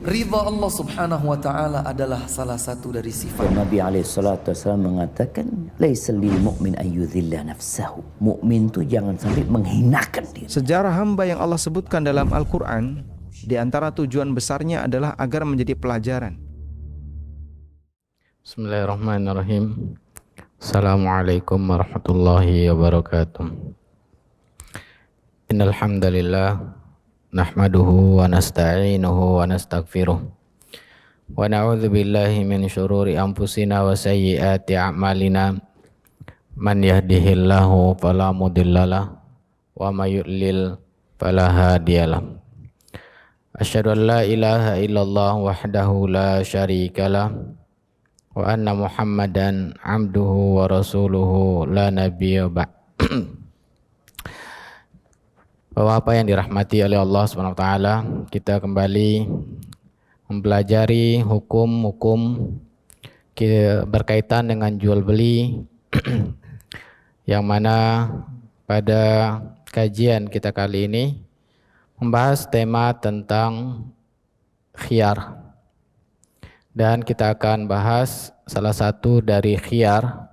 Ridha Allah subhanahu wa ta'ala adalah salah satu dari sifat. Nabi SAW mengatakan, laisa lil mu'min ayyudhilla nafsahu. Mukmin itu jangan sampai menghinakan diri. Sejarah hamba yang Allah sebutkan dalam Al-Quran, di antara tujuan besarnya adalah agar menjadi pelajaran. Bismillahirrahmanirrahim. Assalamualaikum warahmatullahi wabarakatuh. Innal hamdalillah nahmaduhu wa nasta'inuhu wa nastaghfiruh. Wa na'udzu billahi min syururi anfusina wa sayyiati a'malina. Man yahdihillahu fala mudhillalah wa may yudlil fala hadiyalah. Asyhadu an la ilaha illallah wahdahu la syarikalah wa anna Muhammadan abduhu wa rasuluhu la nabiyya ba'd. Bapak yang dirahmati oleh Allah Subhanahu wa taala, kita kembali mempelajari hukum-hukum berkaitan dengan jual beli yang mana pada kajian kita kali ini membahas tema tentang khiyar. Dan kita akan bahas salah satu dari khiyar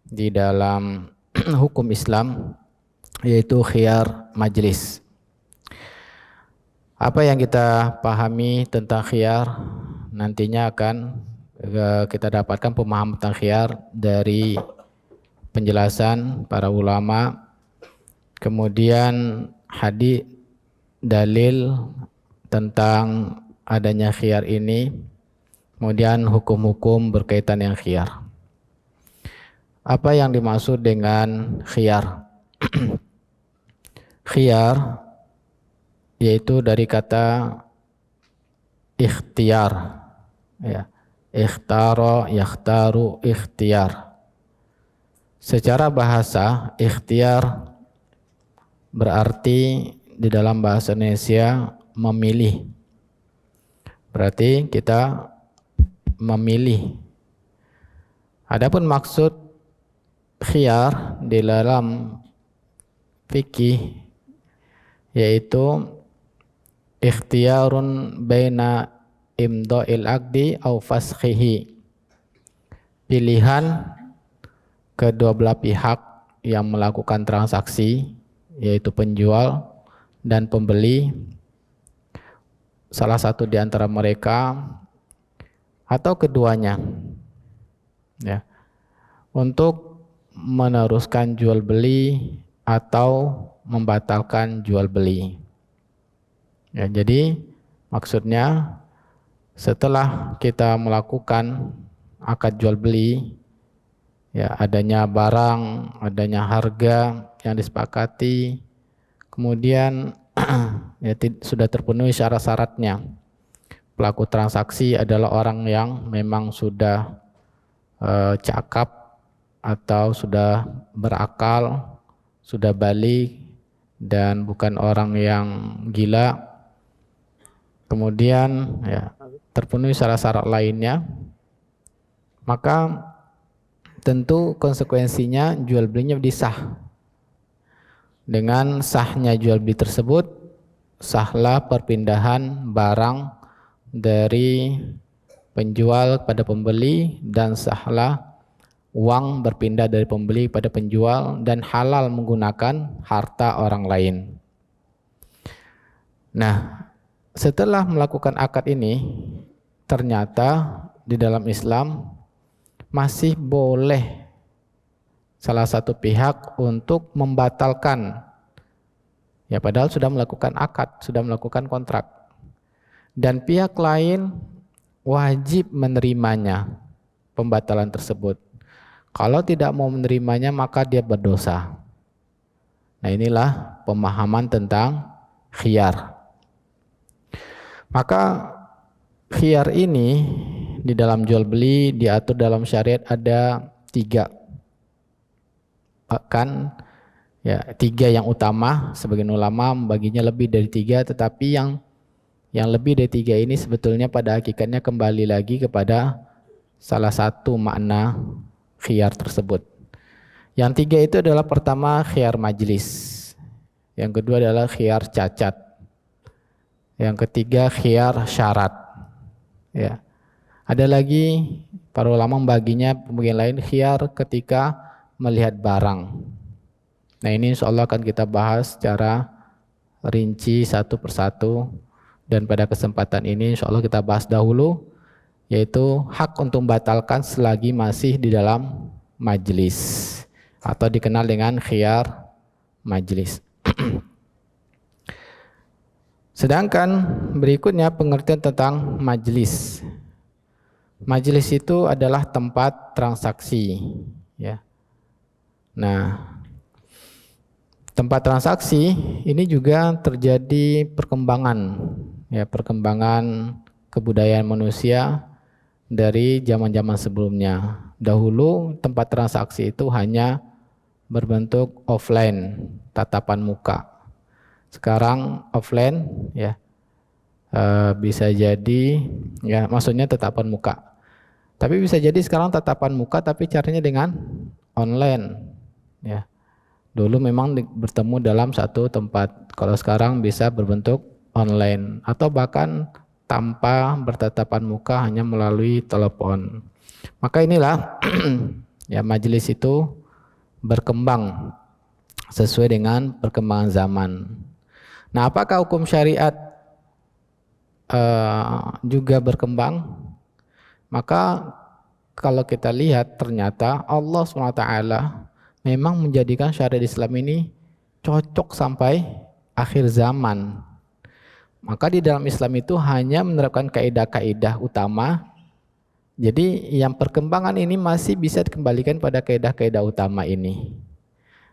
di dalam hukum Islam, yaitu khiyar majlis. Apa yang kita pahami tentang khiyar nantinya akan kita dapatkan pemahaman tentang khiyar dari penjelasan para ulama, kemudian hadis dalil tentang adanya khiyar ini, kemudian hukum-hukum berkaitan dengan khiyar. Apa yang dimaksud dengan khiyar? Khiyar yaitu dari kata ikhtiar, ya. Ikhtara, yakhtaru, ikhtiar. Secara bahasa, ikhtiar berarti di dalam bahasa Indonesia memilih. Berarti kita memilih. Adapun maksud khiyar di dalam fikih yaitu ikhtiyarun baina imda'il aqdi au faskhihi. Pilihan kedua belah pihak yang melakukan transaksi, yaitu penjual dan pembeli, salah satu di antara mereka atau keduanya, ya, untuk meneruskan jual beli atau membatalkan jual beli. Ya, jadi maksudnya setelah kita melakukan akad jual beli, ya, adanya barang, adanya harga yang disepakati, kemudian ya, sudah terpenuhi syarat-syaratnya. Pelaku transaksi adalah orang yang memang sudah cakap atau sudah berakal, sudah balik, dan bukan orang yang gila. Kemudian ya, terpenuhi syarat-syarat lainnya, maka tentu konsekuensinya jual belinya disah. Dengan sahnya jual beli tersebut, sahlah perpindahan barang dari penjual kepada pembeli, dan sahlah uang berpindah dari pembeli kepada penjual, dan halal menggunakan harta orang lain. Nah, setelah melakukan akad ini, ternyata di dalam Islam masih boleh salah satu pihak untuk membatalkan, ya, padahal sudah melakukan akad, sudah melakukan kontrak, dan pihak lain wajib menerimanya pembatalan tersebut. Kalau tidak mau menerimanya, maka dia berdosa. Nah, inilah pemahaman tentang khiyar. Maka khiyar ini di dalam jual beli diatur dalam syariat ada 3. Bahkan ya, 3 yang utama. Sebagian ulama membaginya lebih dari 3, tetapi yang lebih dari 3 ini sebetulnya pada hakikatnya kembali lagi kepada salah satu makna khiyar tersebut. Yang 3 itu adalah pertama khiyar majlis, yang kedua adalah khiyar cacat, yang ketiga khiyar syarat. ya. Ada lagi para ulama membaginya pembagian lain khiyar ketika melihat barang. Nah, ini insya Allah akan kita bahas secara rinci satu persatu, dan pada kesempatan ini insya Allah kita bahas dahulu, yaitu hak untuk membatalkan selagi masih di dalam majlis atau dikenal dengan khiyar majlis. Sedangkan berikutnya pengertian tentang majlis. Majlis itu adalah tempat transaksi, ya. Nah, tempat transaksi ini juga terjadi perkembangan, ya, perkembangan kebudayaan manusia dari zaman-zaman sebelumnya. Dahulu tempat transaksi itu hanya berbentuk offline, tatapan muka. Sekarang offline, ya, bisa jadi, ya, maksudnya tatapan muka. Tapi bisa jadi sekarang tatapan muka tapi caranya dengan online, ya. Dulu memang bertemu dalam satu tempat. Kalau sekarang bisa berbentuk online atau bahkan tanpa bertatapan muka, hanya melalui telepon. Maka inilah ya, majelis itu berkembang sesuai dengan perkembangan zaman. Nah, apakah hukum syariat juga berkembang? Maka kalau kita lihat ternyata Allah SWT memang menjadikan syariat Islam ini cocok sampai akhir zaman. Maka di dalam Islam itu hanya menerapkan kaidah-kaidah utama. Jadi yang perkembangan ini masih bisa dikembalikan pada kaidah-kaidah utama ini.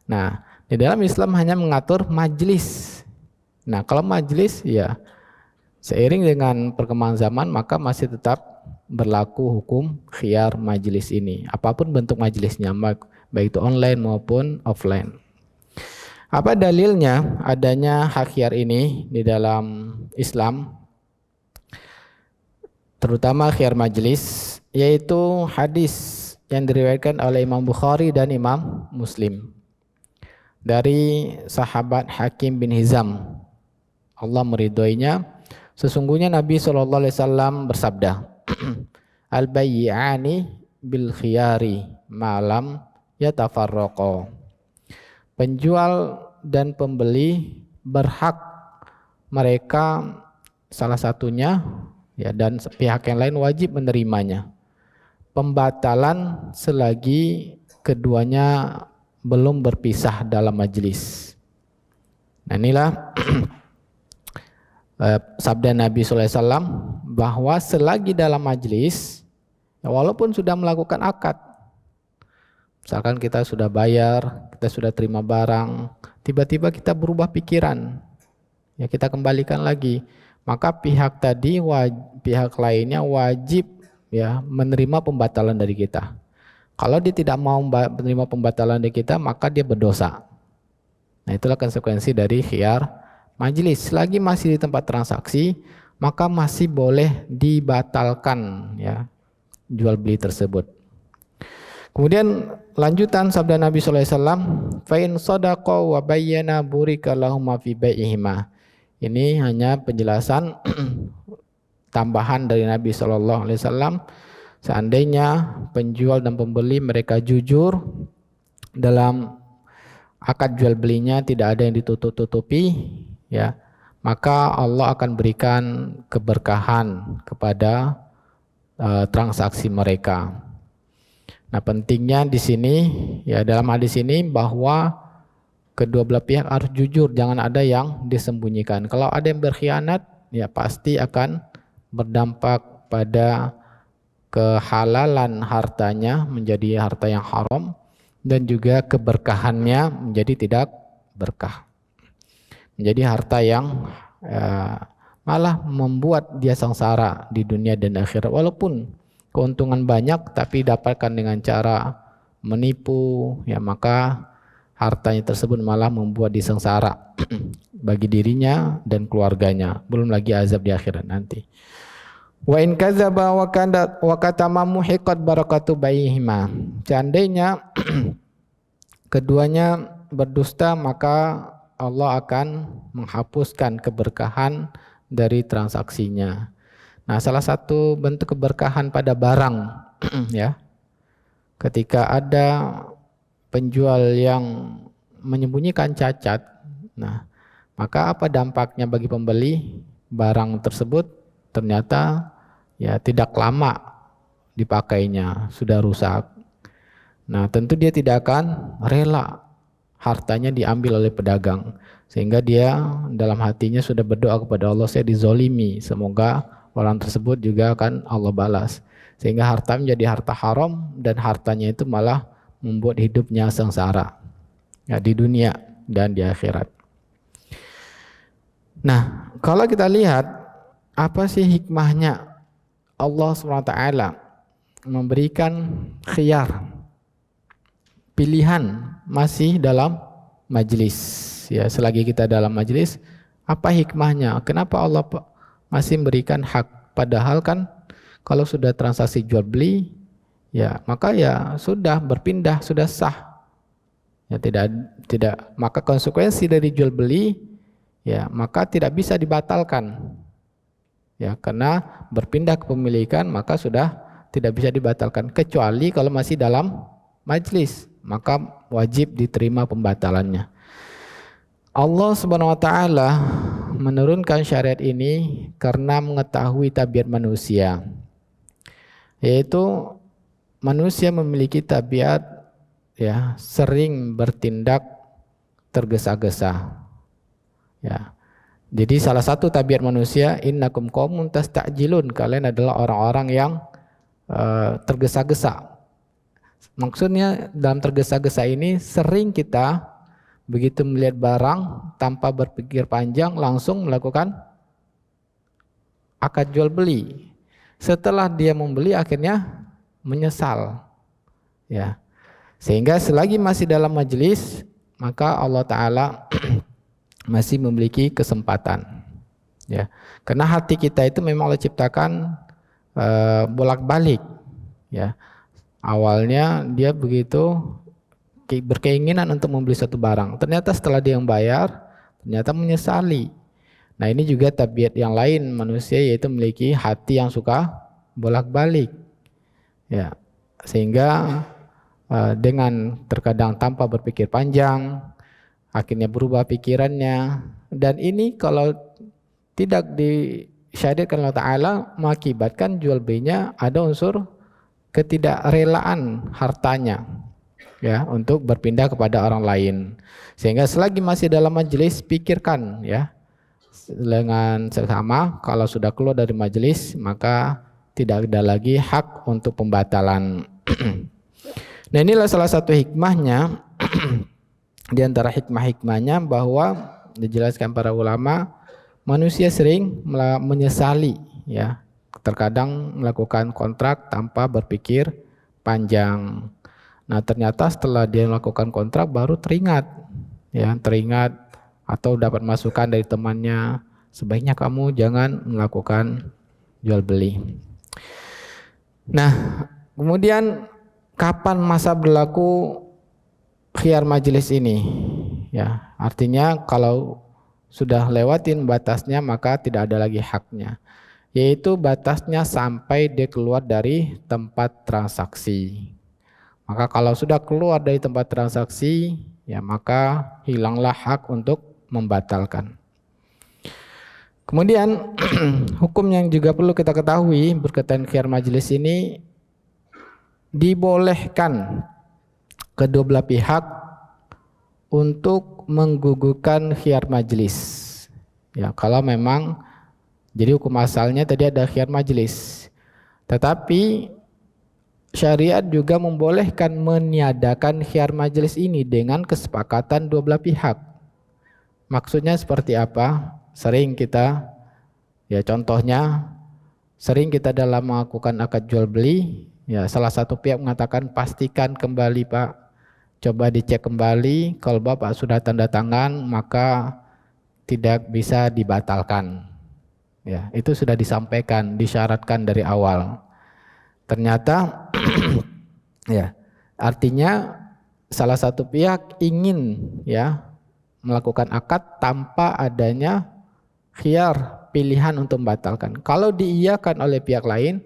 Nah, di dalam Islam hanya mengatur majlis. Nah, kalau majlis, ya, seiring dengan perkembangan zaman maka masih tetap berlaku hukum khiyar majlis ini. Apapun bentuk majlisnya, baik itu online maupun offline. Apa dalilnya adanya hak khiyar ini di dalam Islam? Terutama khiyar majlis, yaitu hadis yang diriwayatkan oleh Imam Bukhari dan Imam Muslim dari sahabat Hakim bin Hizam, Allah meridhoinya. Sesungguhnya Nabi SAW bersabda, Al-bayyi'ani bil khiyari malam yatafarraqa. Penjual dan pembeli berhak mereka salah satunya, ya, dan pihak yang lain wajib menerimanya. Pembatalan selagi keduanya belum berpisah dalam majelis. Nah, inilah sabda Nabi SAW bahwa selagi dalam majelis, ya, walaupun sudah melakukan akad, misalkan kita sudah bayar, kita sudah terima barang, tiba-tiba kita berubah pikiran, ya, kita kembalikan lagi, maka pihak tadi, pihak lainnya wajib, ya, menerima pembatalan dari kita. Kalau dia tidak mau menerima pembatalan dari kita, maka dia berdosa. Nah, itulah konsekuensi dari khiyar majelis. Selagi masih di tempat transaksi, maka masih boleh dibatalkan, ya, jual beli tersebut. Kemudian lanjutan sabda Nabi SAW, fa in sadaqa wa bayyana burika lahum fi bai'ihima. Ini hanya penjelasan tambahan dari Nabi SAW. Seandainya penjual dan pembeli mereka jujur dalam akad jual belinya, tidak ada yang ditutup-tutupi, ya, maka Allah akan berikan keberkahan kepada transaksi mereka. Nah, pentingnya di sini, ya, dalam hadis ini bahwa kedua belah pihak harus jujur, jangan ada yang disembunyikan. Kalau ada yang berkhianat, ya pasti akan berdampak pada kehalalan hartanya menjadi harta yang haram, dan juga keberkahannya menjadi tidak berkah, menjadi harta yang malah membuat dia sengsara di dunia dan akhirat. Walaupun keuntungan banyak tapi dapatkan dengan cara menipu, ya, maka hartanya tersebut malah membuat dia sengsara bagi dirinya dan keluarganya, belum lagi azab di akhirat nanti. Wa in kadzaba wa katama muhiqat barakatu baihima. Seandainya keduanya berdusta, maka Allah akan menghapuskan keberkahan dari transaksinya. Nah, salah satu bentuk keberkahan pada barang ya, ketika ada penjual yang menyembunyikan cacat, nah, maka apa dampaknya bagi pembeli? Barang tersebut ternyata ya tidak lama dipakainya, sudah rusak. Nah, tentu dia tidak akan rela hartanya diambil oleh pedagang, sehingga dia dalam hatinya sudah berdoa kepada Allah, saya dizolimi, semoga orang tersebut juga akan Allah balas, sehingga harta menjadi harta haram dan hartanya itu malah membuat hidupnya sengsara ya, di dunia dan di akhirat. Nah, kalau kita lihat apa sih hikmahnya Allah SWT memberikan khiyar, pilihan masih dalam majelis ya, selagi kita dalam majelis, apa hikmahnya? Kenapa Allah masih memberikan hak? Padahal kan kalau sudah transaksi jual beli ya, maka ya sudah berpindah, sudah sah ya, tidak maka konsekuensi dari jual beli ya, maka tidak bisa dibatalkan ya, karena berpindah kepemilikan maka sudah tidak bisa dibatalkan, kecuali kalau masih dalam majelis, maka wajib diterima pembatalannya. Allah Subhanahu wa taala menurunkan syariat ini karena mengetahui tabiat manusia, yaitu manusia memiliki tabiat ya, sering bertindak tergesa-gesa ya. Jadi salah satu tabiat manusia, innakum qaumun tasta'jilun, kalian adalah orang-orang yang tergesa-gesa. Maksudnya dalam tergesa-gesa ini sering kita begitu melihat barang tanpa berpikir panjang langsung melakukan akad jual beli. Setelah dia membeli akhirnya menyesal ya. Sehingga selagi masih dalam majelis, maka Allah Ta'ala masih memiliki kesempatan ya. Karena hati kita itu memang Allah ciptakan bolak-balik ya. Awalnya dia begitu berkeinginan untuk membeli satu barang, ternyata setelah dia membayar ternyata menyesali. Nah, ini juga tabiat yang lain manusia, yaitu memiliki hati yang suka bolak-balik ya, sehingga dengan terkadang tanpa berpikir panjang akhirnya berubah pikirannya, dan ini kalau tidak disyariatkan Allah Ta'ala mengakibatkan jual belinya ada unsur ketidakrelaan hartanya ya, untuk berpindah kepada orang lain. Sehingga selagi masih dalam majelis, pikirkan ya dengan seksama, kalau sudah keluar dari majelis maka tidak ada lagi hak untuk pembatalan. Nah, inilah salah satu hikmahnya di antara hikmah-hikmahnya, bahwa dijelaskan para ulama, manusia sering menyesali ya, terkadang melakukan kontrak tanpa berpikir panjang. Nah, ternyata setelah dia melakukan kontrak baru teringat atau dapat masukan dari temannya, sebaiknya kamu jangan melakukan jual beli. Nah, kemudian kapan masa berlaku khiyar majelis ini? Ya, artinya kalau sudah lewatin batasnya maka tidak ada lagi haknya, yaitu batasnya sampai dia keluar dari tempat transaksi. Maka kalau sudah keluar dari tempat transaksi ya, maka hilanglah hak untuk membatalkan. Kemudian hukum yang juga perlu kita ketahui berkaitan khiyar majelis ini, dibolehkan kedua belah pihak untuk menggugurkan khiyar majelis ya, kalau memang, jadi hukum asalnya tadi ada khiyar majelis, tetapi syariat juga membolehkan meniadakan khiyar majelis ini dengan kesepakatan dua belah pihak. Maksudnya seperti apa? Sering kita ya, contohnya sering kita dalam melakukan akad jual beli ya, salah satu pihak mengatakan pastikan kembali Pak, coba dicek kembali, kalau Bapak sudah tanda tangan maka tidak bisa dibatalkan ya, itu sudah disampaikan, disyaratkan dari awal. Ternyata ya, artinya salah satu pihak ingin ya melakukan akad tanpa adanya khiyar pilihan untuk membatalkan. Kalau diiyakan oleh pihak lain,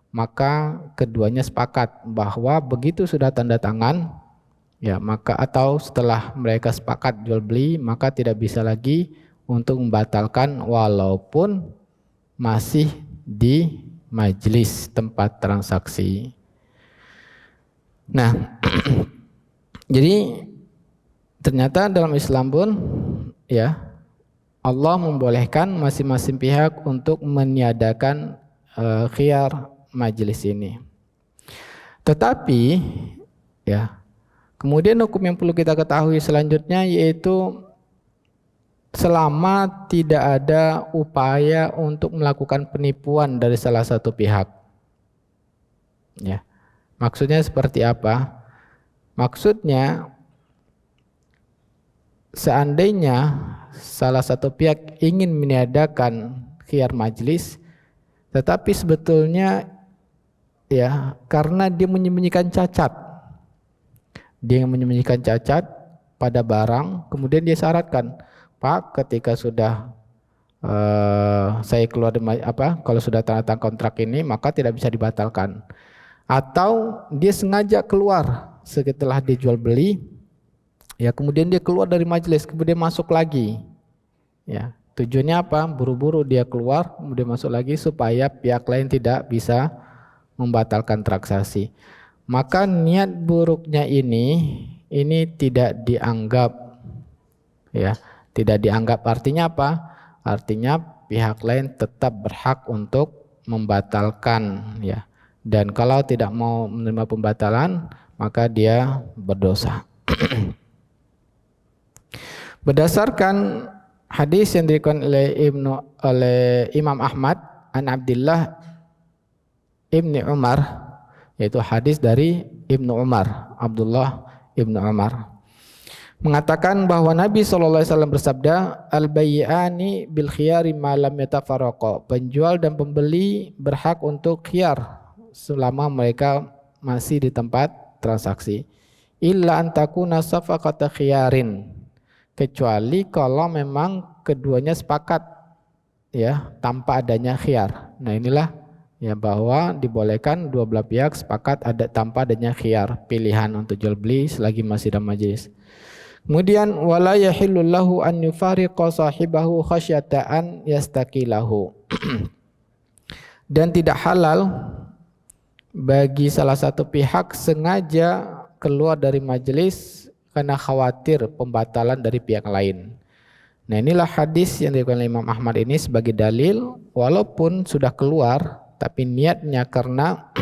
maka keduanya sepakat bahwa begitu sudah tanda tangan, ya maka atau setelah mereka sepakat jual beli, maka tidak bisa lagi untuk membatalkan walaupun masih di majelis tempat transaksi. Nah, jadi ternyata dalam Islam pun ya Allah membolehkan masing-masing pihak untuk meniadakan khiyar majelis ini. Tetapi ya kemudian hukum yang perlu kita ketahui selanjutnya yaitu selama tidak ada upaya untuk melakukan penipuan dari salah satu pihak. Ya. Maksudnya seperti apa? Maksudnya seandainya salah satu pihak ingin meniadakan khiyar majlis, tetapi sebetulnya ya karena dia menyembunyikan cacat, pada barang, kemudian dia syaratkan, Pak, ketika sudah saya keluar kalau sudah tanda tangan kontrak ini maka tidak bisa dibatalkan. Atau dia sengaja keluar setelah dijual beli, ya kemudian dia keluar dari majelis, kemudian masuk lagi. Ya, tujuannya apa? Buru-buru dia keluar, kemudian masuk lagi supaya pihak lain tidak bisa membatalkan transaksi. Maka niat buruknya ini tidak dianggap, ya, tidak dianggap. Artinya apa? Artinya pihak lain tetap berhak untuk membatalkan, ya. Dan kalau tidak mau menerima pembatalan, maka dia berdosa. Berdasarkan hadis yang diriwayatkan oleh Imam Ahmad an Abdullah ibni Umar, yaitu hadis dari Ibnu Umar, Abdullah ibnu Umar, mengatakan bahwa Nabi SAW bersabda, al-bayyani bil khiyari ma lam yatafarraqa, penjual dan pembeli berhak untuk khiyar selama mereka masih di tempat transaksi, illa an takuna safaqata khiyarin, kecuali kalau memang keduanya sepakat, ya, tanpa adanya khiyar. Nah inilah ya bahwa dibolehkan dua belah pihak sepakat ada tanpa adanya khiyar, pilihan untuk jual beli selagi masih dalam majelis. Kemudian wala yahillu lahu an yufariqa sahibahu khasyata an yastaqilahu. Dan tidak halal bagi salah satu pihak sengaja keluar dari majelis karena khawatir pembatalan dari pihak lain. Nah inilah hadis yang diriwayatkan oleh Imam Ahmad ini sebagai dalil, walaupun sudah keluar tapi niatnya karena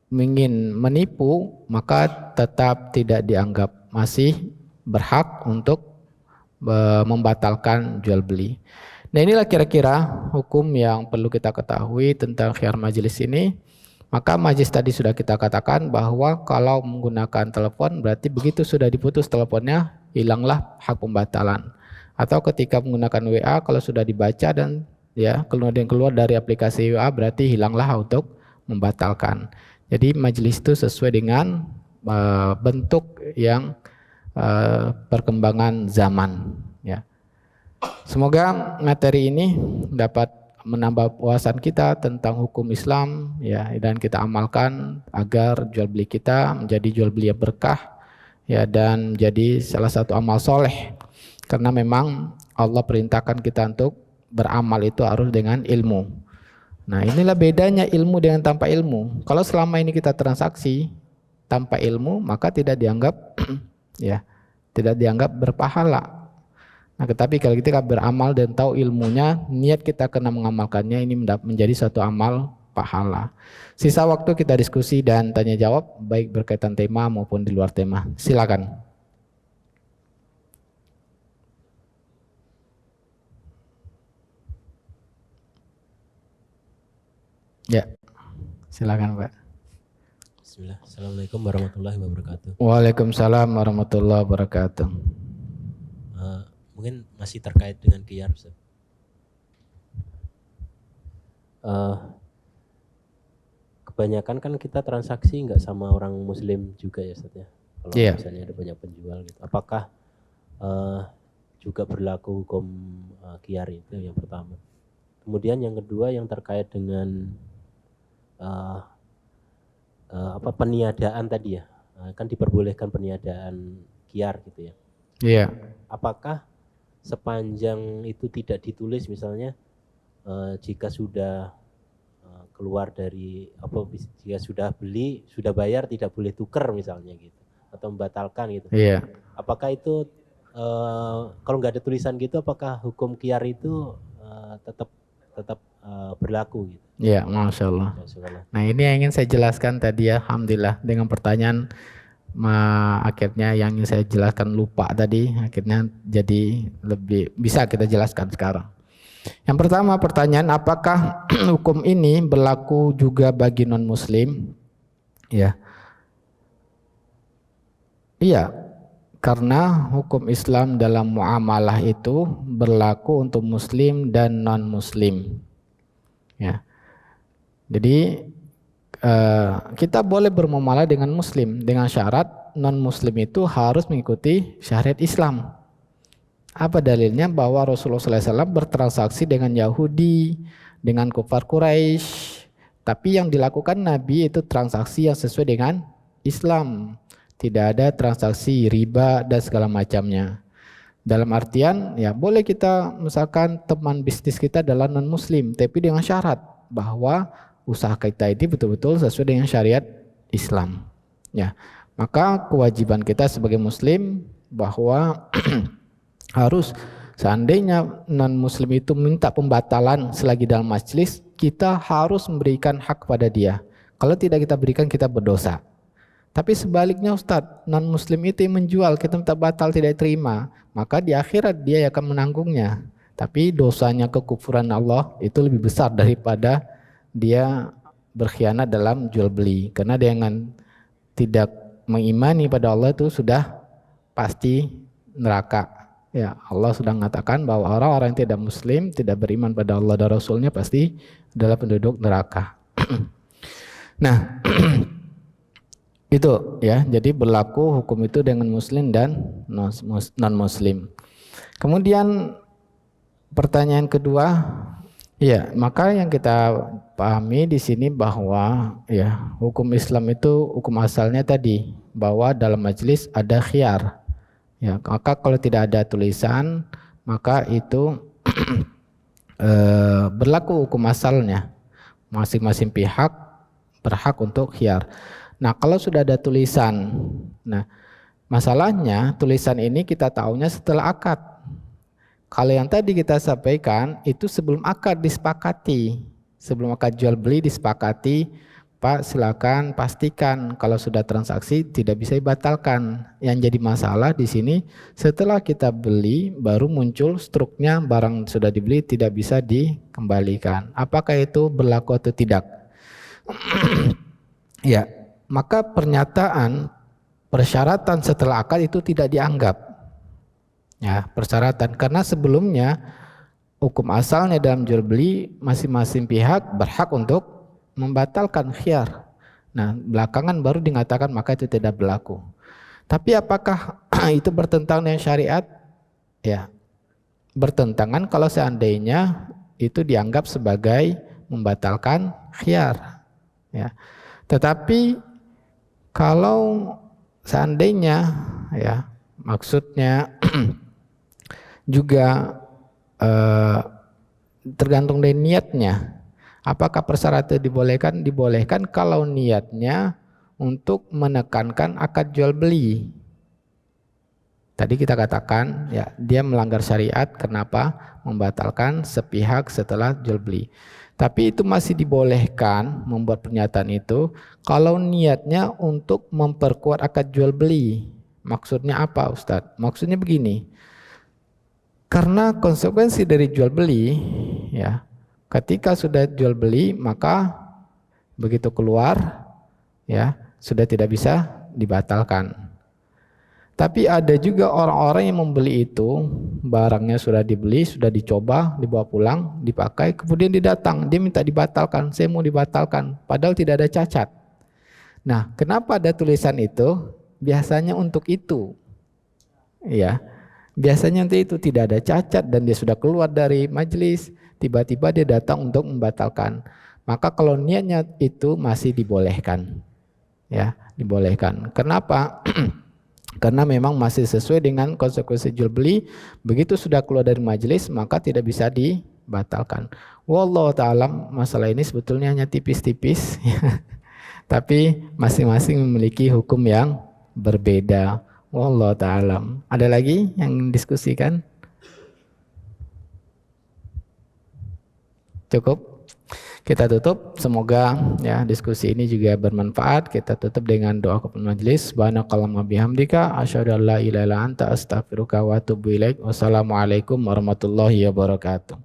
ingin menipu, maka tetap tidak dianggap, masih berhak untuk membatalkan jual beli. Nah inilah kira-kira hukum yang perlu kita ketahui tentang khiyar majelis ini. Maka majelis tadi sudah kita katakan bahwa kalau menggunakan telepon berarti begitu sudah diputus teleponnya hilanglah hak pembatalan. Atau ketika menggunakan WA kalau sudah dibaca dan ya kemudian keluar dari aplikasi WA berarti hilanglah untuk membatalkan. Jadi majelis itu sesuai dengan bentuk yang perkembangan zaman, ya. Semoga materi ini dapat menambah wawasan kita tentang hukum Islam, ya, dan kita amalkan agar jual beli kita menjadi jual beli yang berkah, ya, dan menjadi salah satu amal soleh. Karena memang Allah perintahkan kita untuk beramal itu harus dengan ilmu. Nah inilah bedanya ilmu dengan tanpa ilmu. Kalau selama ini kita transaksi tanpa ilmu maka tidak dianggap ya tidak dianggap berpahala. Nah, tetapi kalau kita beramal dan tahu ilmunya, niat kita kena mengamalkannya, ini menjadi satu amal pahala. Sisa waktu kita diskusi dan tanya jawab, baik berkaitan tema maupun di luar tema. Silakan. Ya, silakan Pak. Bismillah. Assalamualaikum warahmatullahi wabarakatuh. Waalaikumsalam warahmatullahi wabarakatuh. Mungkin masih terkait dengan khiyar, Ustaz. Kebanyakan kan kita transaksi nggak sama orang Muslim juga ya, Ustaz ya. Kalau misalnya ada banyak penjual gitu, apakah juga berlaku hukum khiyar itu yang pertama. Kemudian yang kedua yang terkait dengan peniadaan tadi ya, kan diperbolehkan peniadaan khiyar gitu ya. Iya. Apakah sepanjang itu tidak ditulis, misalnya jika sudah keluar dari jika sudah beli, sudah bayar, tidak boleh tuker misalnya gitu, atau membatalkan gitu. Iya. Apakah itu kalau nggak ada tulisan gitu, apakah hukum khiyar itu tetap berlaku gitu? Iya, Masya Allah. Nah, ini yang ingin saya jelaskan tadi ya, alhamdulillah dengan pertanyaan akhirnya yang ingin saya jelaskan lupa tadi, akhirnya jadi lebih bisa kita jelaskan sekarang. Yang pertama pertanyaan, apakah hukum ini berlaku juga bagi non-muslim? Ya. Iya, karena hukum Islam dalam muamalah itu berlaku untuk muslim dan non-muslim. Ya. Jadi kita boleh bermuamalah dengan muslim dengan syarat non-muslim itu harus mengikuti syariat Islam. Apa dalilnya? Bahwa Rasulullah SAW bertransaksi dengan Yahudi, dengan kufar Quraisy, tapi yang dilakukan Nabi itu transaksi yang sesuai dengan Islam. Tidak ada transaksi riba dan segala macamnya. Dalam artian ya boleh kita misalkan teman bisnis kita adalah non-muslim, tapi dengan syarat bahwa usaha kita ini betul-betul sesuai dengan syariat Islam. Ya, maka kewajiban kita sebagai muslim bahwa harus seandainya non-muslim itu minta pembatalan selagi dalam majelis, kita harus memberikan hak pada dia. Kalau tidak kita berikan, kita berdosa. Tapi sebaliknya Ustadz, non-muslim itu yang menjual, kita minta batal tidak terima, maka di akhirat dia akan menanggungnya. Tapi dosanya kekufuran Allah itu lebih besar daripada dia berkhianat dalam jual beli. Karena dengan tidak mengimani pada Allah itu sudah pasti neraka. Ya, Allah sudah mengatakan bahwa orang-orang yang tidak muslim, tidak beriman pada Allah dan Rasulnya pasti adalah penduduk neraka. Nah, itu ya, jadi berlaku hukum itu dengan muslim dan non-muslim. Kemudian pertanyaan kedua, ya, maka yang kita pahami di sini bahwa ya hukum Islam itu hukum asalnya tadi bahwa dalam majelis ada khiyar. Ya, maka kalau tidak ada tulisan, maka itu berlaku hukum asalnya. Masing-masing pihak berhak untuk khiyar. Nah, kalau sudah ada tulisan, nah masalahnya tulisan ini kita tahunya setelah akad. Kalau yang tadi kita sampaikan itu sebelum akad disepakati, sebelum akad jual beli disepakati, Pak silakan pastikan kalau sudah transaksi tidak bisa dibatalkan. Yang jadi masalah di sini setelah kita beli baru muncul struknya barang sudah dibeli tidak bisa dikembalikan. Apakah itu berlaku atau tidak? Ya, maka pernyataan persyaratan setelah akad itu tidak dianggap. Ya, persyaratan karena sebelumnya hukum asalnya dalam jual beli masing-masing pihak berhak untuk membatalkan khiyar. Nah, belakangan baru dikatakan maka itu tidak berlaku. Tapi apakah itu bertentangan dengan syariat? Ya, bertentangan kalau seandainya itu dianggap sebagai membatalkan khiyar. Ya, tetapi kalau seandainya ya maksudnya juga tergantung dari niatnya. Apakah persyaratan dibolehkan? Dibolehkan kalau niatnya untuk menekankan akad jual beli. Tadi kita katakan ya dia melanggar syariat, kenapa? Membatalkan sepihak setelah jual beli. Tapi itu masih dibolehkan membuat pernyataan itu kalau niatnya untuk memperkuat akad jual beli. Maksudnya apa Ustadz? Maksudnya begini. Karena konsekuensi dari jual beli ya, ketika sudah jual beli maka begitu keluar ya sudah tidak bisa dibatalkan. Tapi ada juga orang-orang yang membeli itu, barangnya sudah dibeli, sudah dicoba, dibawa pulang, dipakai, kemudian dia datang, dia minta dibatalkan, saya mau dibatalkan, padahal tidak ada cacat. Nah, kenapa ada tulisan itu? Biasanya untuk itu. Ya. Biasanya nanti itu tidak ada cacat dan dia sudah keluar dari majelis, tiba-tiba dia datang untuk membatalkan. Maka kalau niatnya itu masih dibolehkan. Ya, dibolehkan. Kenapa? Karena memang masih sesuai dengan konsekuensi jual beli. Begitu sudah keluar dari majelis maka tidak bisa dibatalkan. Wallahu ta'ala, masalah ini sebetulnya hanya tipis-tipis tapi masing-masing memiliki hukum yang berbeda. Wallahu ta'ala. Ada lagi yang diskusikan? Cukup? Kita tutup, semoga ya diskusi ini juga bermanfaat. Kita tutup dengan doa kepada majelis. Subhanakallahumma bihamdika asyhadu an la ilaha illa anta astaghfiruka wa atubu ilaik. Wassalamualaikum warahmatullahi wabarakatuh.